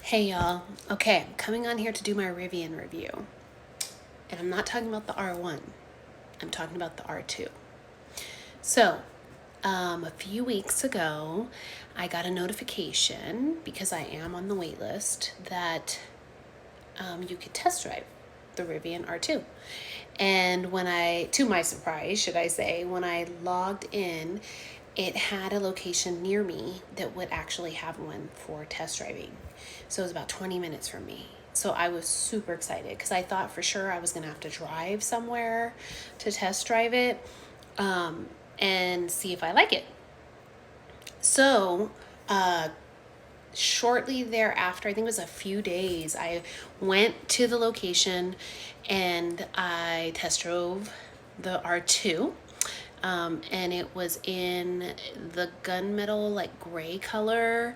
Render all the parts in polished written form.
Hey y'all. Okay, I'm coming on here to do my Rivian review. And I'm not talking about the R1. I'm talking about the R2. So, a few weeks ago, I got a notification because I am on the wait list that you could test drive the Rivian R2. And to my surprise, should I say, when I logged in, it had a location near me that would actually have one for test driving. So it was about 20 minutes from me. So I was super excited because I thought for sure I was going to have to drive somewhere to test drive it and see if I like it. So, shortly thereafter, I think it was a few days, I went to the location and I test drove the R2. And it was in the gunmetal, like gray color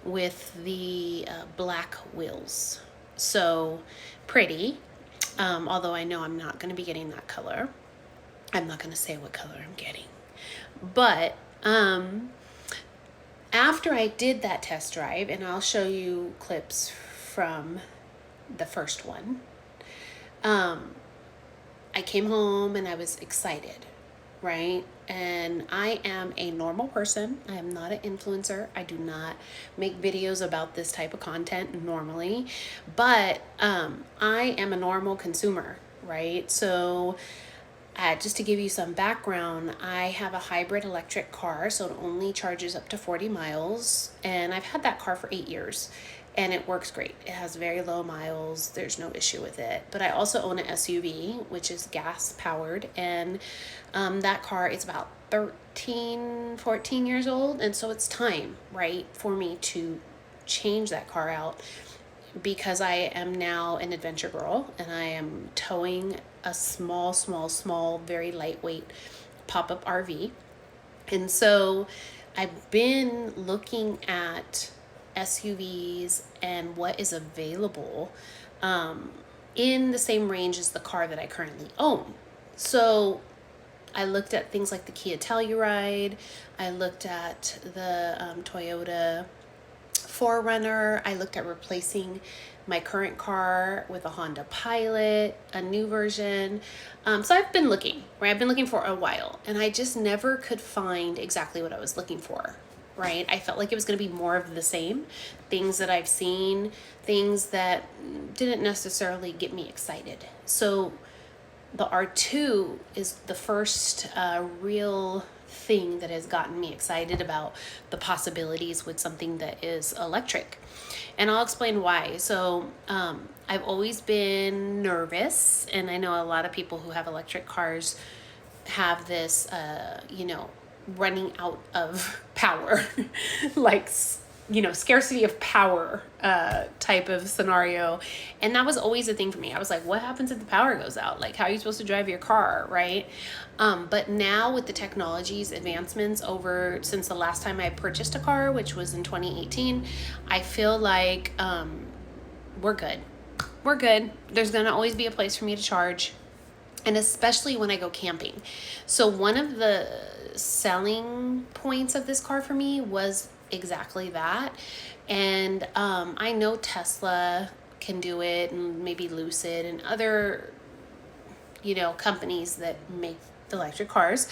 with the black wheels. So pretty. Although I know I'm not going to be getting that color. I'm not going to say what color I'm getting. But after I did that test drive, and I'll show you clips from the first one, I came home and I was excited, right? And I am a normal person. I am not an influencer. I do not make videos about this type of content normally, but I am a normal consumer, right? So just to give you some background, I have a hybrid electric car, so it only charges up to 40 miles, and I've had that car for 8 years, and it works great. It has very low miles, there's no issue with it. But I also own an SUV, which is gas powered, and that car is about 13, 14 years old, and so it's time, right, for me to change that car out because I am now an adventure girl and I am towing a small, very lightweight pop up RV. And so I've been looking at SUVs and what is available in the same range as the car that I currently own. So I looked at things like the Kia Telluride, I looked at the Toyota 4Runner. I looked at replacing my current car with a Honda Pilot, a new version. So I've been looking, right? I've been looking for a while, and I just never could find exactly what I was looking for, right? I felt like it was going to be more of the same things that I've seen, things that didn't necessarily get me excited. So the R2 is the first real thing that has gotten me excited about the possibilities with something that is electric. And I'll explain why. So, I've always been nervous, and I know a lot of people who have electric cars have this, running out of power, like scarcity of power type of scenario. And that was always a thing for me. I was like, what happens if the power goes out? Like, how are you supposed to drive your car, right? But now with the technology's advancements over since the last time I purchased a car, which was in 2018, I feel like we're good. We're good. There's going to always be a place for me to charge, and especially when I go camping. So one of the selling points of this car for me was exactly that. And I know Tesla can do it, and maybe Lucid and other, companies that make electric cars.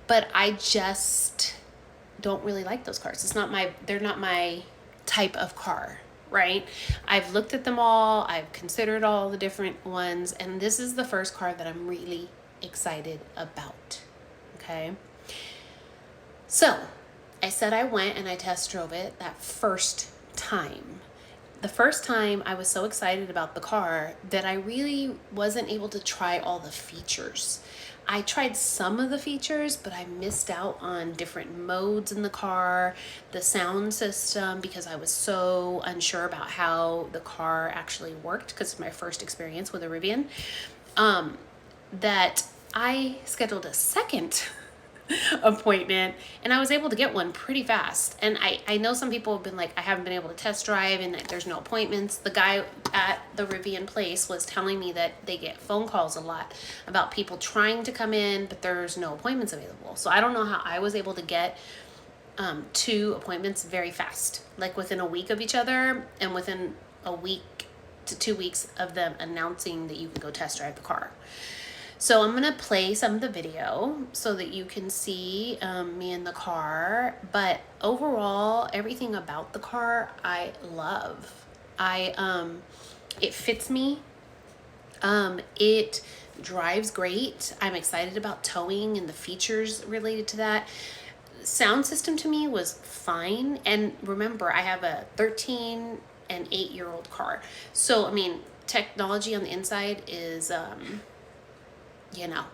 But I just don't really like those cars. They're not my type of car, right? I've looked at them all, I've considered all the different ones, and this is the first car that I'm really excited about. Okay. So I said I went and I test drove it that first time. The first time I was so excited about the car that I really wasn't able to try all the features. I tried some of the features, but I missed out on different modes in the car, the sound system, because I was so unsure about how the car actually worked because it's my first experience with a Rivian, that I scheduled a second appointment, and I was able to get one pretty fast. And I know some people have been like, I haven't been able to test drive and there's no appointments. The guy at the Rivian place was telling me that they get phone calls a lot about people trying to come in, but there's no appointments available. So I don't know how I was able to get 2 appointments very fast, like within a week of each other, and within a week to 2 weeks of them announcing that you can go test drive the car. So I'm gonna play some of the video so that you can see me in the car. But overall, everything about the car I love. It fits me. It drives great. I'm excited about towing and the features related to that. Sound system to me was fine. And remember, I have a 13 and 8-year-old car. So, I mean, technology on the inside is, you know,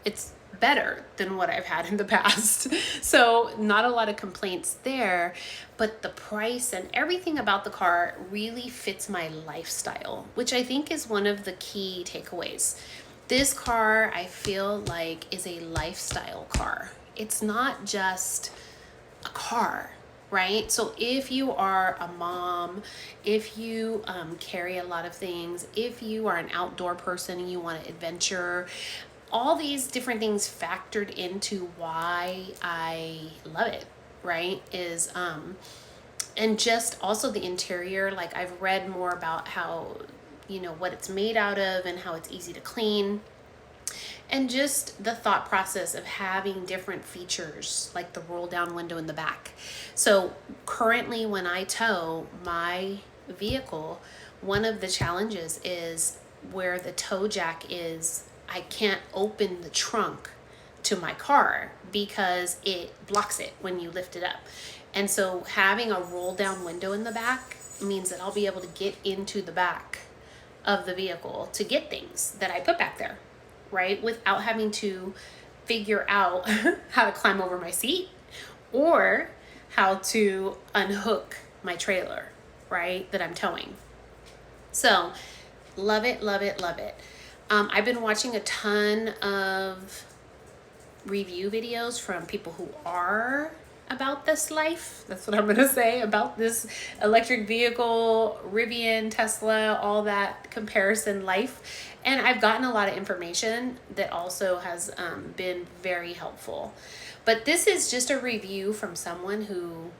it's better than what I've had in the past. So not a lot of complaints there, but the price and everything about the car really fits my lifestyle, which I think is one of the key takeaways. This car, I feel like, is a lifestyle car. It's not just a car, right? So if you are a mom, if you carry a lot of things, if you are an outdoor person and you want to adventure, all these different things factored into why I love it, right? Is and just also the interior. Like, I've read more about how, you know, what it's made out of and how it's easy to clean. And just the thought process of having different features, like the roll down window in the back. So currently when I tow my vehicle, one of the challenges is where the tow jack is, I can't open the trunk to my car because it blocks it when you lift it up. And so having a roll down window in the back means that I'll be able to get into the back of the vehicle to get things that I put back there, right? Without having to figure out how to climb over my seat or how to unhook my trailer, right? That I'm towing. So love it, love it, love it. I've been watching a ton of review videos from people who are about this life. That's what I'm gonna say about this electric vehicle, Rivian, Tesla, all that comparison life. And I've gotten a lot of information that also has been very helpful. But this is just a review from someone who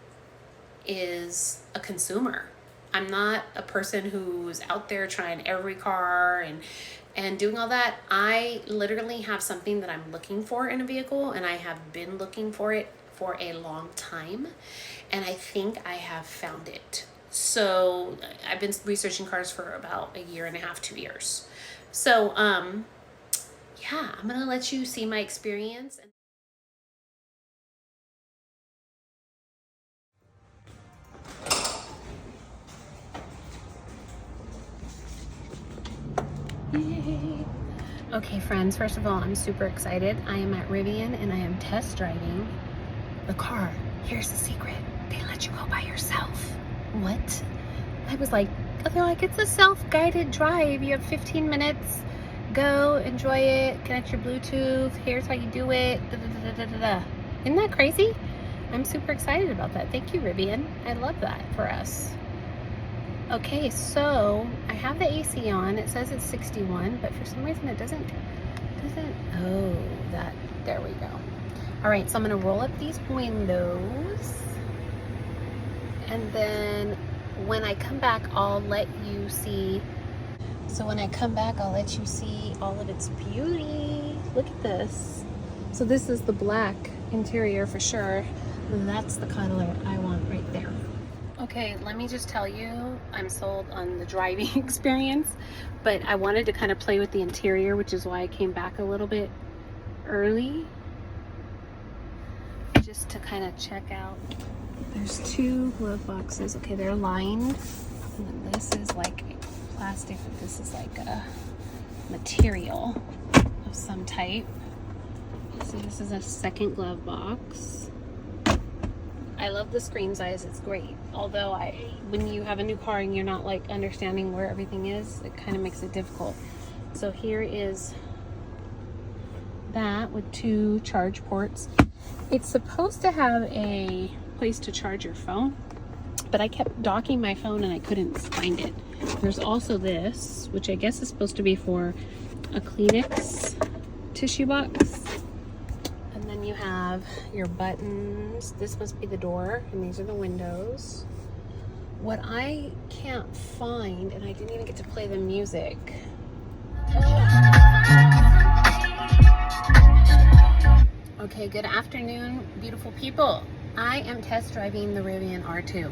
is a consumer. I'm not a person who's out there trying every car and doing all that. I literally have something that I'm looking for in a vehicle, and I have been looking for it for a long time, and I think I have found it. So I've been researching cars for about 1.5 years, 2 years. So yeah, I'm gonna let you see my experience. Yay. Okay friends, first of all, I'm super excited. I am at Rivian and I am test driving the car. Here's the secret. They let you go by yourself. What? I was like, they're like, it's a self-guided drive. You have 15 minutes. Go, enjoy it, connect your Bluetooth. Here's how you do it. Da, da, da, da, da, da. Isn't that crazy? I'm super excited about that. Thank you, Rivian. I love that for us. Okay, so I have the AC on. It says it's 61, but for some reason it doesn't, oh, there we go. All right, so I'm gonna roll up these windows, and then when I come back, I'll let you see. So when I come back, I'll let you see all of its beauty. Look at this. So this is the black interior for sure. That's the color I want right there. Okay, let me just tell you, I'm sold on the driving experience, but I wanted to kind of play with the interior, which is why I came back a little bit early, just to kind of check out. There's 2 glove boxes. Okay, they're lined. And then this is like plastic, but this is like a material of some type. So this is a second glove box. I love the screen size, it's great. Although when you have a new car and you're not like understanding where everything is, it kind of makes it difficult. So here is that with 2 charge ports. It's supposed to have a place to charge your phone, but I kept docking my phone and I couldn't find it. There's also this, which I guess is supposed to be for a Kleenex tissue box. And then you have your buttons. This must be the door, and these are the windows. What I can't find, and I didn't even get to play the music. Okay, good afternoon, beautiful people. I am test driving the Rivian R2.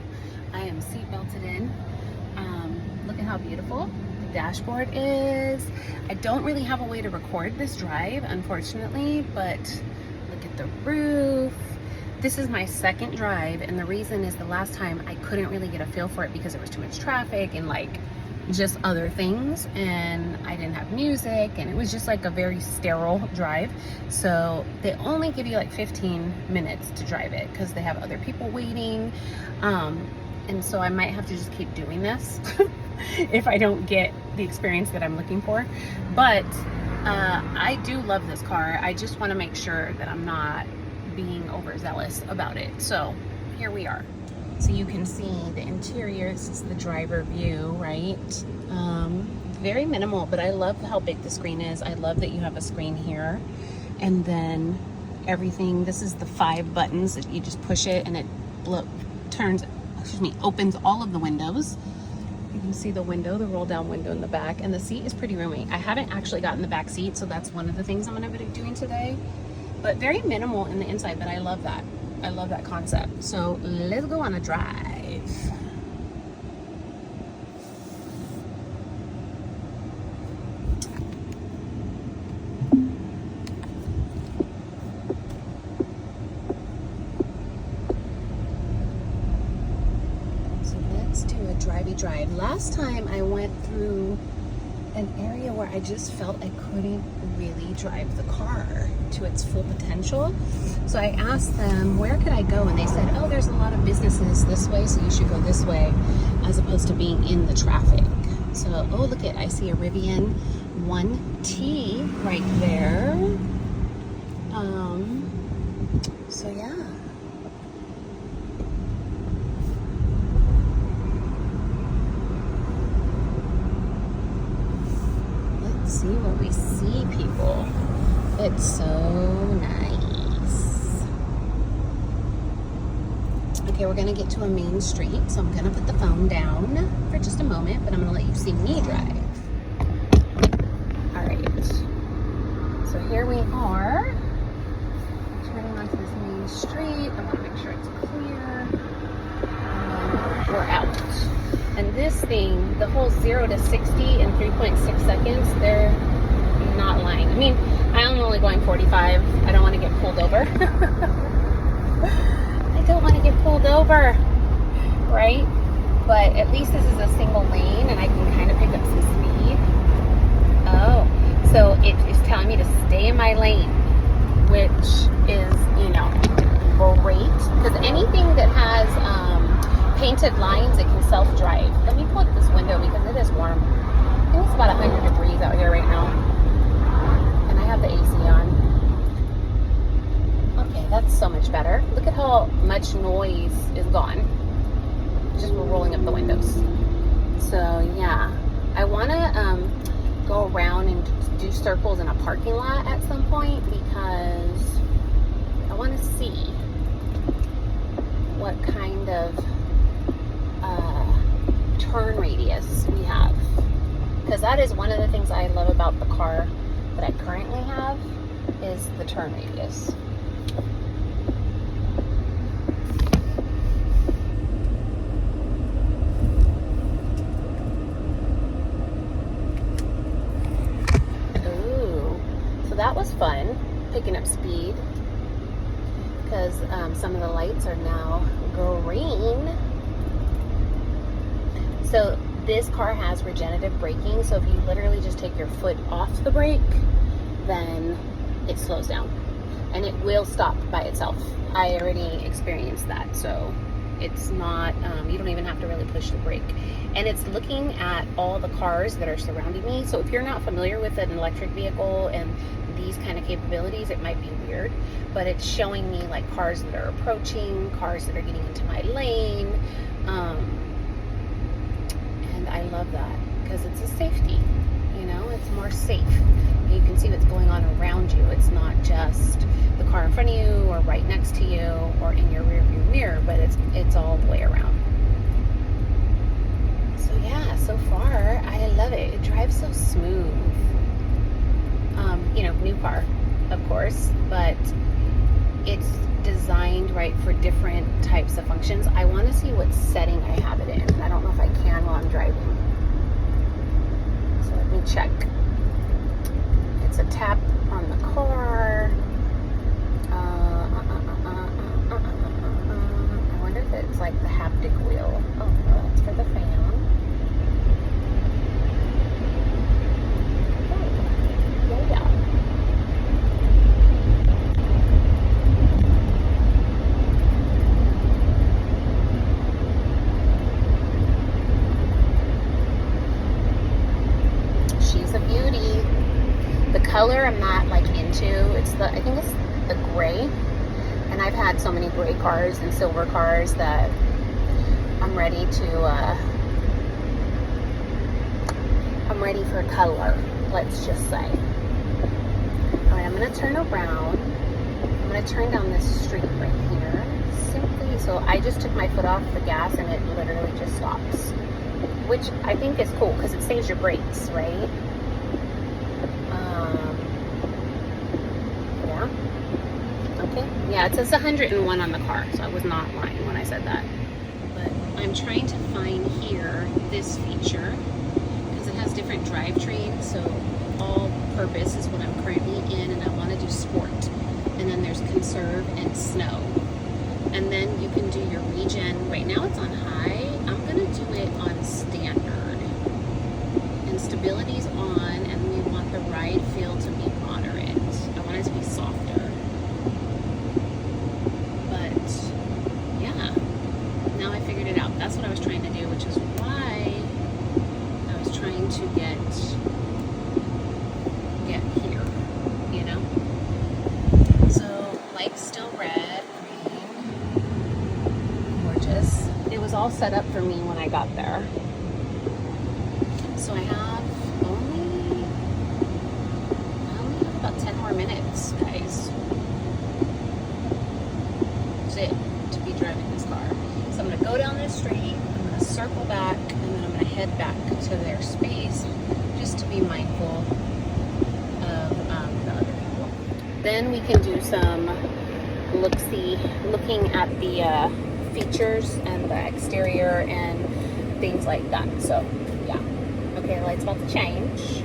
I am seat belted in. Look at how beautiful the dashboard is. I don't really have a way to record this drive, unfortunately, but look at the roof. This is my second drive, and the reason is the last time I couldn't really get a feel for it because there was too much traffic and like just other things, and I didn't have music, and it was just like a very sterile drive. So they only give you like 15 minutes to drive it because they have other people waiting, and so I might have to just keep doing this if I don't get the experience that I'm looking for. But I do love this car. I just want to make sure that I'm not being overzealous about it. So here we are. So you can see the interior. This is the driver view, right? Very minimal, but I love how big the screen is. I love that you have a screen here, and then everything. This is the 5 buttons that you just push it and it opens all of the windows. You can see the window, the roll down window in the back, and the seat is pretty roomy. I haven't actually gotten the back seat, so that's one of the things I'm going to be doing today. But very minimal in the inside, but I love that. I love that concept. So let's go on a drive. So let's do a drivey drive. Last time I went through an area where I just felt I couldn't really drive the car to its full potential. So I asked them, where could I go? And they said, oh, there's a lot of businesses this way, so you should go this way, as opposed to being in the traffic. So, oh, look at, I see a Rivian 1T right there. So yeah. See what we see, people. It's so nice. Okay, we're gonna get to a main street, so I'm gonna put the phone down for just a moment, but I'm gonna let you see me drive. All right, so here we are, turning onto this main street. I wanna make sure it's clear. We're out. And this thing, the whole 0 to 60 in 3.6 seconds, they're not lying. I mean, I'm only going 45. I don't want to get pulled over. I don't want to get pulled over, right? But at least this is a single lane, and I can kind of pick up some speed. Oh, so it is telling me to stay in my lane, which is, you know, great. Because anything that has painted lines, it can self-drive. Let me pull up this window because it is warm. I think it's about 100 degrees out here right now. And I have the AC on. Okay, that's so much better. Look at how much noise is gone. Just rolling up the windows. So yeah, I want to go around and do circles in a parking lot at some point because I want to see what kind of turn radius we have, because that is one of the things I love about the car that I currently have is the turn radius. Ooh, so that was fun, picking up speed, because some of the lights are now green. So this car has regenerative braking, so if you literally just take your foot off the brake, then it slows down and it will stop by itself. I already experienced that, so it's not, you don't even have to really push the brake. And it's looking at all the cars that are surrounding me. So if you're not familiar with an electric vehicle and these kind of capabilities, it might be weird, but it's showing me like cars that are approaching, cars that are getting into my lane. And I love that because it's a safety, you know, it's more safe. You can see what's going on around you. It's not just the car in front of you or right next to you or in your rear view mirror, but it's all the way around. So yeah, so far I love it. It drives so smooth. You know, new car, of course, but it's designed right for different types of functions. I want to see what setting I have it in. I don't know if I can while I'm driving. So let me check. It's a tap on the car. I wonder if it's like the haptic wheel. Oh, no, that's for the fan. Oh, yeah. She's a beauty. The color I'm not like into. I think it's the gray. And I've had so many gray cars and silver cars that I'm ready for color, let's just say. All right, I'm gonna turn around. I'm gonna turn down this street right here. Simply, so I just took my foot off the gas and it literally just stops. Which I think is cool because it saves your brakes, right? Yeah. Okay. Yeah, it says 101 on the car, so I was not lying when I said that. But I'm trying to find here this feature because it has different drivetrains, so all purpose is what I'm currently in, and I want to do sport. And then there's conserve and snow. And then you can do your regen. Right now it's on high. I'm gonna do it on standard. And stability's on, and we want the ride feel to be moderate. I want it to be softer. But yeah, now I figured it out. That's what I was trying to do, which is why I was trying to get here, you know? So light's still red. It was all set up for me when I got there. So I only have about 10 more minutes, guys. That's it, to be driving this car. So I'm gonna go down this street, I'm gonna circle back, and then I'm gonna head back to their space just to be mindful of the other people. Then we can do some looking at the features and the exterior and things like that. So yeah. Okay, the light's about to change.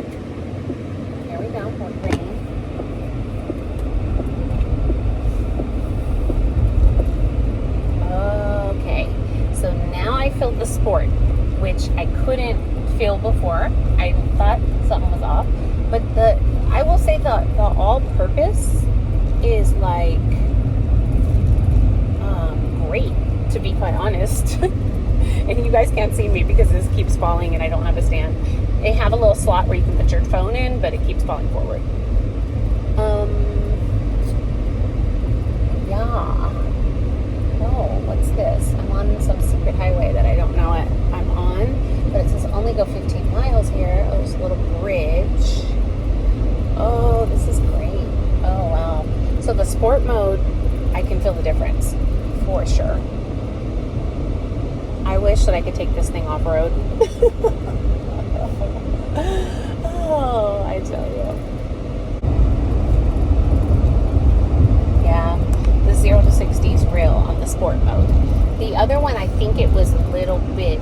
Here we go, more green. Okay, so now I feel the sport, which I couldn't feel before. I thought something was off, but I will say the all-purpose is like great, to be quite honest. And you guys can't see me because this keeps falling and I don't have a stand. They have a little slot where you can put your phone in, but it keeps falling forward. Yeah. Oh, what's this? I'm on some secret highway that I don't know I'm on, but it says only go 15 miles here. Oh, there's a little bridge. Oh, this is great. Oh, wow. So the sport mode, I can feel the difference for sure. I wish that I could take this thing off-road. Oh, I tell you. Yeah, the 0 to 60 is real on the sport mode. The other one, I think it was a little bit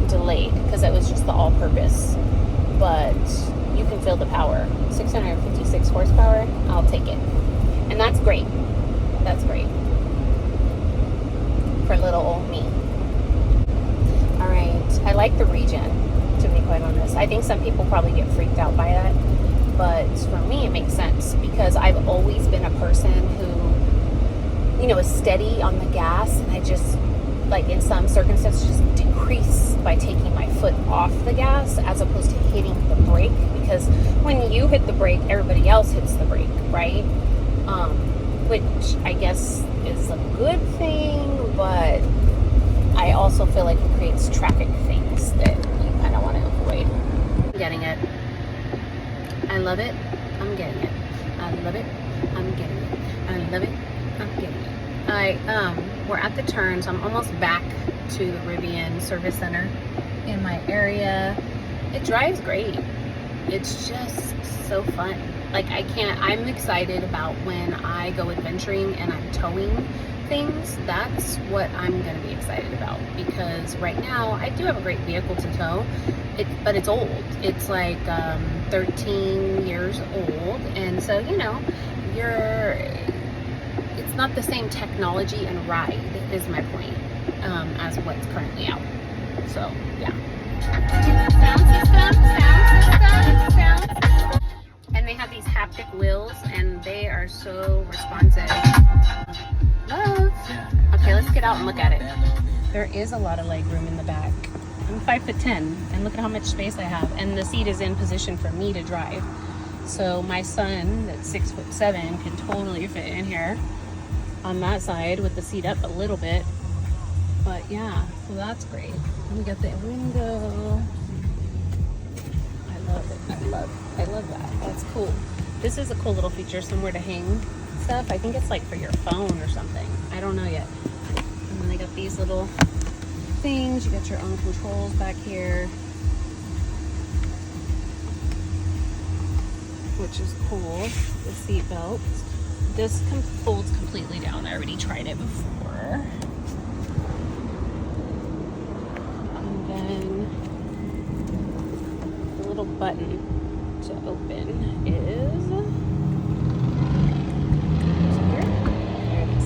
delayed because it was just the all-purpose. But you can feel the power. 656 horsepower, I'll take it. And that's great. That's great. For little old me. All right, I like the regen, to be quite honest. I think some people probably get freaked out by that, but for me it makes sense because I've always been a person who, you know, is steady on the gas, and I just, like in some circumstances, just decrease by taking my foot off the gas as opposed to hitting the brake, because when you hit the brake, everybody else hits the brake, right? Which I guess is a good thing, but I also feel like it creates traffic things that you kind of want to avoid. I'm getting it. I love it. I'm getting it. I love it. I'm getting it. I love it. I'm getting it. We're at the turn, so I'm almost back to the Rivian service center in my area. It drives great. It's just so fun. Like I'm excited about when I go adventuring and I'm towing things. That's what I'm gonna be excited about, because right now I do have a great vehicle to tow, but it's old. It's like 13 years old, and so it's not the same technology and ride is my point, as what's currently out. So yeah. Sound system. And they have these haptic wheels, and they are so responsive. Love. Okay, let's get out and look at it. There is a lot of leg room in the back. I'm 5'10", and look at how much space I have. And the seat is in position for me to drive. So my son, that's 6'7", can totally fit in here on that side with the seat up a little bit. But yeah, so that's great. We got the window. I love it. I love that. That's cool. This is a cool little feature, somewhere to hang stuff. I think it's like for your phone or something. I don't know yet. And then they got these little things. You got your own controls back here, which is cool. The seat belts. This folds completely down. I already tried it before. And then the little button to open is here. There it is.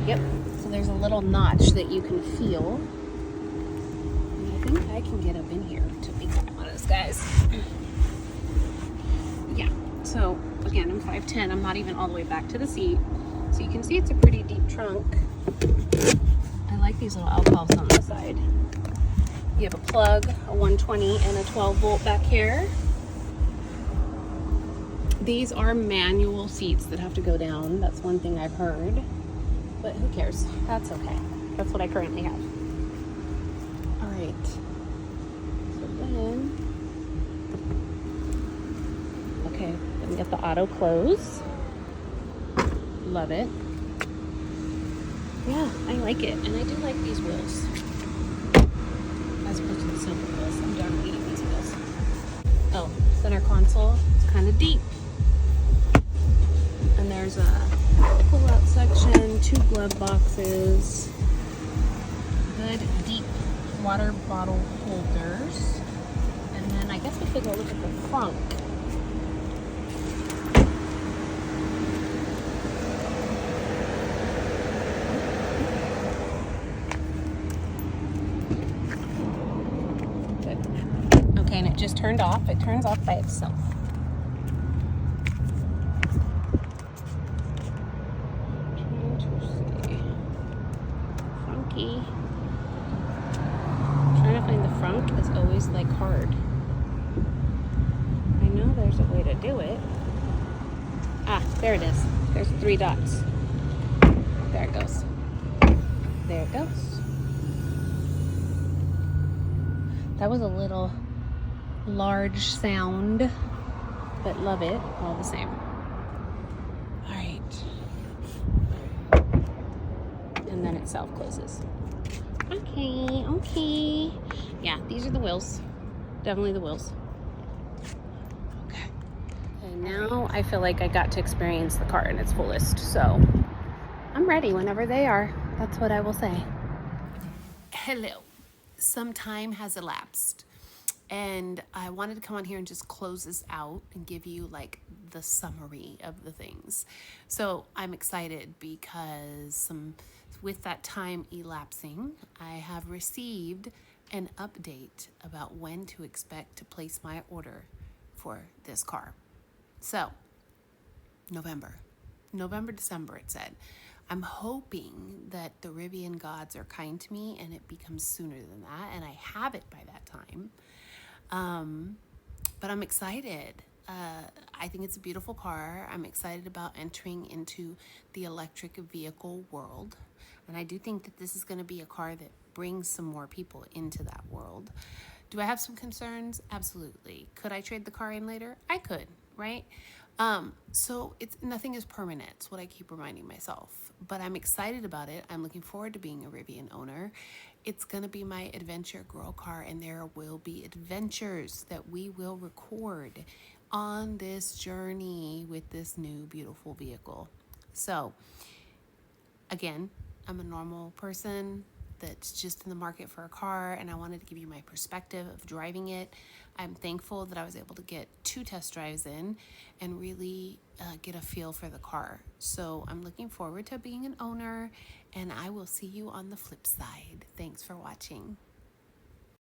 Yep. So there's a little notch that you can feel. And I think I can get up in here, to be quite honest, guys. Yeah. So again, I'm 5'10". I'm not even all the way back to the seat. So you can see it's a pretty deep trunk. I like these little alcoves on the side. You have a plug, a 120 and a 12 volt back here. These are manual seats that have to go down. That's one thing I've heard, but who cares? That's okay. That's what I currently have. All right. So then, okay, then we got the auto close. Love it. Yeah, I like it, and I do like these wheels as opposed to the silver wheels. I'm done eating these wheels. Oh, center console. It's kind of deep. And there's a pull-out section, 2 glove boxes, good deep water bottle holders, and then I guess we could go look at the front. Good. Okay, and it just turned off. It turns off by itself. Trying to find the frunk is always like hard. I know there's a way to do it. Ah, there it is. There's 3 dots. There it goes. There it goes. That was a little large sound, but love it all the same. All right. And then it self closes. Okay. Yeah, these are the wheels. Definitely the wheels. Okay. And now I feel like I got to experience the car in its fullest, so I'm ready whenever they are. That's what I will say. Hello. Some time has elapsed, and I wanted to come on here and just close this out and give you like the summary of the things. So I'm excited because with that time elapsing, I have received an update about when to expect to place my order for this car. So November, December, it said. I'm hoping that the Rivian gods are kind to me and it becomes sooner than that, and I have it by that time. But I'm excited. I think it's a beautiful car. I'm excited about entering into the electric vehicle world. And I do think that this is going to be a car that brings some more people into that world. Do I have some concerns? Absolutely. Could I trade the car in later? I could, right? So it's nothing is permanent. It's what I keep reminding myself. But I'm excited about it. I'm looking forward to being a Rivian owner. It's gonna be my adventure girl car, and there will be adventures that we will record on this journey with this new beautiful vehicle. So again, I'm a normal person that's just in the market for a car, and I wanted to give you my perspective of driving it. I'm thankful that I was able to get 2 test drives in and really get a feel for the car. So I'm looking forward to being an owner, and I will see you on the flip side. Thanks for watching.